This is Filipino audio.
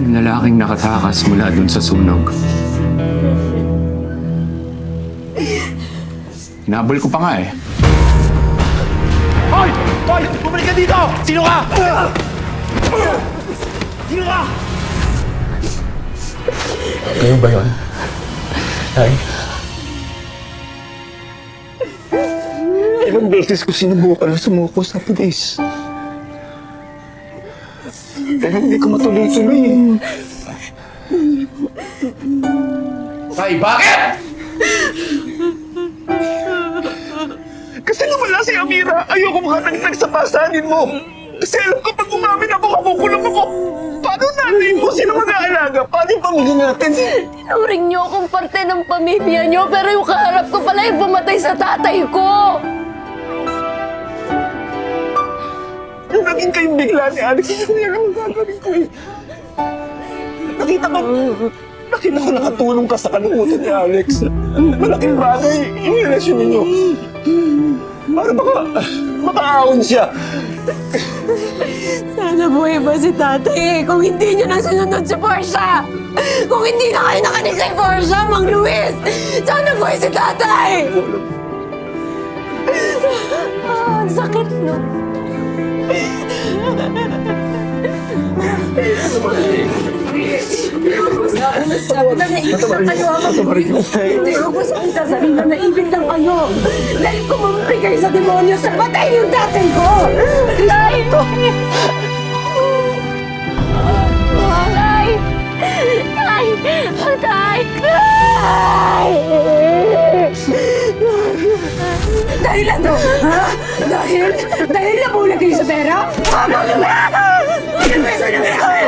Yung lalaking nakatakas mula dun sa sunog. Hinabol ko pa nga eh. Hoy! Hoy! Bumalik ka dito! Sino ka? Sino ka? Kayo ba yun? Tay? Ilang beses ko sinubukan na sumuko sa pulis. Pero hindi ko matuloy-tuloy eh. Tay, bakit? Kasi nung wala si Amira, ayoko makatagtag sa pasanin mo. Kasi alam ko pag umamin ako, makukulong ako. Paano natin mo? Sino mag-aalaga? Paano yung pamilya natin? Tinuring niyo akong parte ng pamilya niyo, pero yung kaharap ko pala yung pumatay sa tatay ko. Yung naging kayong bigla ni Alex, hindi yan ang gagawin ko eh. Nakita ko nakatulong ka sa kalungkutan ni Alex. Malaking bagay yung relasyon ninyo. Para makaahon siya. Sana buhay ba si tatay kung hindi niyo nang sinunod si Portia? Kung hindi na kayo nakanig kay Portia, Mang Luis! Sana buhay si tatay! Ang sakit, no? Sabi na naibig lang kayo habang hindi ko gusto kong sasabihin na naibig lang kayo. Dahil kumampi kayo sa demonyo sa patay yung tatay ko! Tay! Tay! Tay! Tay! Tay! Dahil ano? Ha? Dahil nabulag kayo sa pera? Ano ba? Ano ba?